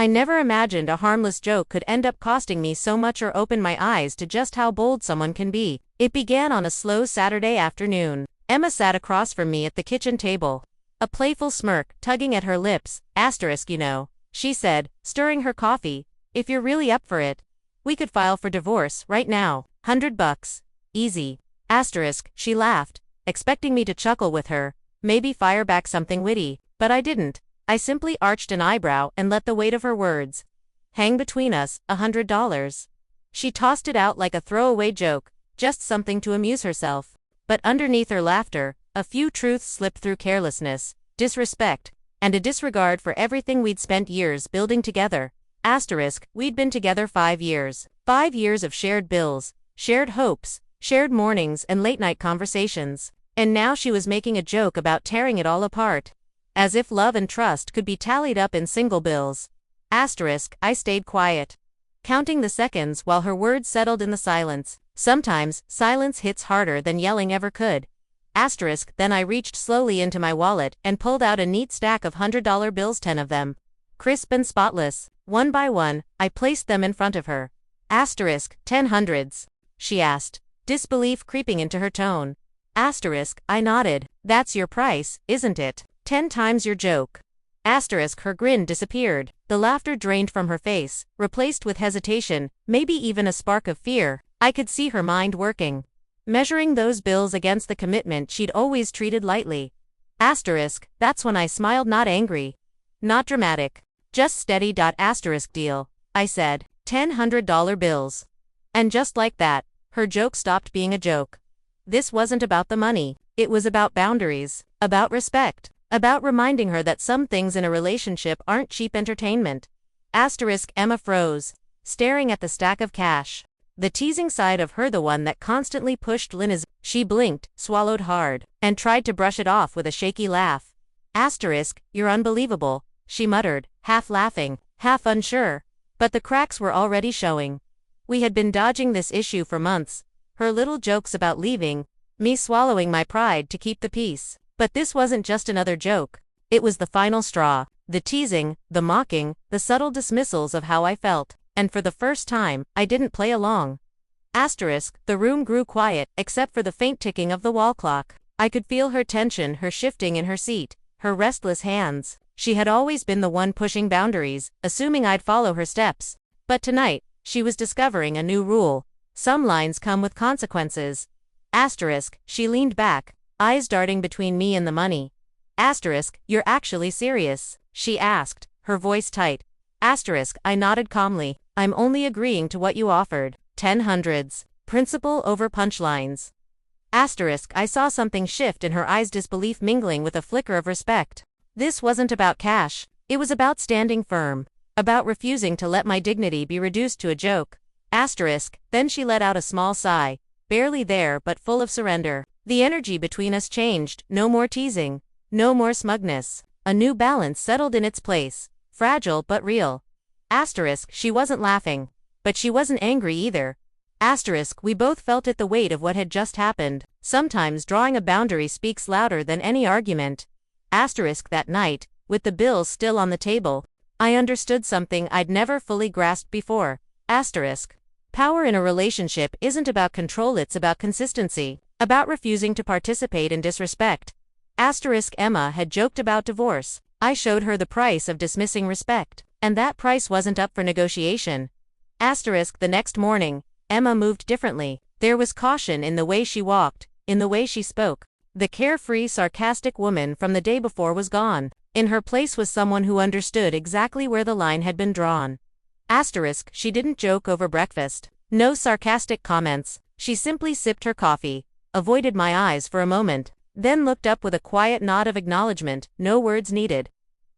I never imagined a harmless joke could end up costing me so much or open my eyes to just how bold someone can be. It began on a slow Saturday afternoon. Emma sat across from me at the kitchen table. A playful smirk tugging at her lips. You know, she said, stirring her coffee. If you're really up for it, we could file for divorce right now. $100. Easy. She laughed, expecting me to chuckle with her, maybe fire back something witty, but I didn't. I simply arched an eyebrow and let the weight of her words hang between us. $100. She tossed it out like a throwaway joke, just something to amuse herself. But underneath her laughter, a few truths slipped through: carelessness, disrespect, and a disregard for everything we'd spent years building together. We'd been together 5 years. 5 years of shared bills, shared hopes, shared mornings and late-night conversations. And now she was making a joke about tearing it all apart. As if love and trust could be tallied up in single bills. I stayed quiet, counting the seconds while her words settled in the silence. Sometimes, silence hits harder than yelling ever could. Then I reached slowly into my wallet and pulled out a neat stack of $100 bills, 10 of them. Crisp and spotless. One by one, I placed them in front of her. 10 hundreds? She asked, disbelief creeping into her tone. I nodded. That's your price, isn't it? 10 times your joke. Her grin disappeared. The laughter drained from her face, replaced with hesitation, maybe even a spark of fear. I could see her mind working, measuring those bills against the commitment she'd always treated lightly. That's when I smiled, not angry, not dramatic, just steady. Deal, I said. 10 $100 bills. And just like that, her joke stopped being a joke. This wasn't about the money. It was about boundaries, about respect, about reminding her that some things in a relationship aren't cheap entertainment. Emma froze, staring at the stack of cash. The teasing side of her, the one that constantly pushed Lina's. She blinked, swallowed hard, and tried to brush it off with a shaky laugh. You're unbelievable, she muttered, half laughing, half unsure. But the cracks were already showing. We had been dodging this issue for months. Her little jokes about leaving, me swallowing my pride to keep the peace. But this wasn't just another joke. It was the final straw. The teasing, the mocking, the subtle dismissals of how I felt. And for the first time, I didn't play along. The room grew quiet, except for the faint ticking of the wall clock. I could feel her tension, her shifting in her seat, her restless hands. She had always been the one pushing boundaries, assuming I'd follow her steps. But tonight, she was discovering a new rule. Some lines come with consequences. She leaned back, eyes darting between me and the money. You're actually serious? She asked, her voice tight. I nodded calmly. I'm only agreeing to what you offered. 10 hundreds. Principle over punchlines. I saw something shift in her eyes, disbelief mingling with a flicker of respect. This wasn't about cash. It was about standing firm. About refusing to let my dignity be reduced to a joke. Then she let out a small sigh. Barely there but full of surrender. The energy between us changed. No more teasing. No more smugness. A new balance settled in its place. Fragile but real. She wasn't laughing. But she wasn't angry either. We both felt it, the weight of what had just happened. Sometimes drawing a boundary speaks louder than any argument. That night, with the bills still on the table, I understood something I'd never fully grasped before. Power in a relationship isn't about control, it's about consistency. About refusing to participate in disrespect. Emma had joked about divorce. I showed her the price of dismissing respect. And that price wasn't up for negotiation. The next morning, Emma moved differently. There was caution in the way she walked, in the way she spoke. The carefree, sarcastic woman from the day before was gone. In her place was someone who understood exactly where the line had been drawn. She didn't joke over breakfast. No sarcastic comments. She simply sipped her coffee, avoided my eyes for a moment, then looked up with a quiet nod of acknowledgement, no words needed.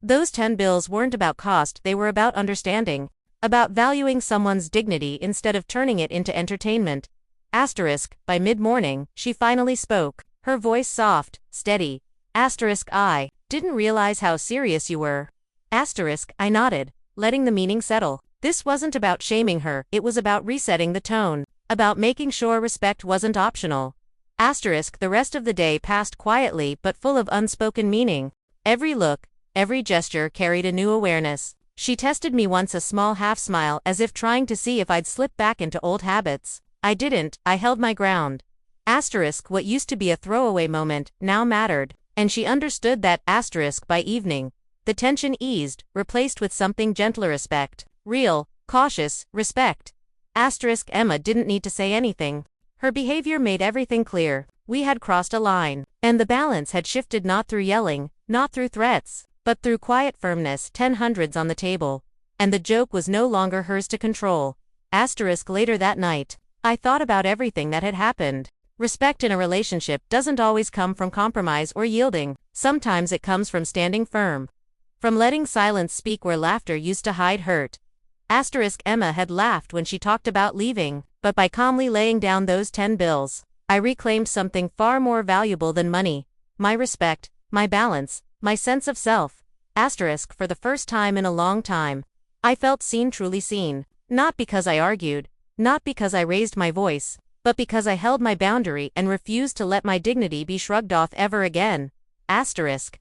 Those 10 bills weren't about cost, they were about understanding. About valuing someone's dignity instead of turning it into entertainment. By mid-morning, she finally spoke. Her voice soft, steady. I didn't realize how serious you were. I nodded, letting the meaning settle. This wasn't about shaming her, it was about resetting the tone. About making sure respect wasn't optional. The rest of the day passed quietly but full of unspoken meaning. Every look, every gesture carried a new awareness. She tested me once, a small half-smile, as if trying to see if I'd slip back into old habits. I didn't, I held my ground. Asterisk, what used to be a throwaway moment, now mattered, and she understood that. Asterisk, by evening, the tension eased, replaced with something gentler, respect. Real, cautious, respect. Asterisk, Emma didn't need to say anything. Her behavior made everything clear. We had crossed a line, and the balance had shifted, not through yelling, not through threats, but through quiet firmness. 10 hundreds on the table. And the joke was no longer hers to control. Asterisk, later that night, I thought about everything that had happened. Respect in a relationship doesn't always come from compromise or yielding. Sometimes it comes from standing firm. From letting silence speak where laughter used to hide hurt. Asterisk, Emma had laughed when she talked about leaving, but by calmly laying down those 10 bills, I reclaimed something far more valuable than money. My respect, my balance, my sense of self. Asterisk, for the first time in a long time, I felt seen, truly seen. Not because I argued, not because I raised my voice, but because I held my boundary and refused to let my dignity be shrugged off ever again. Asterisk.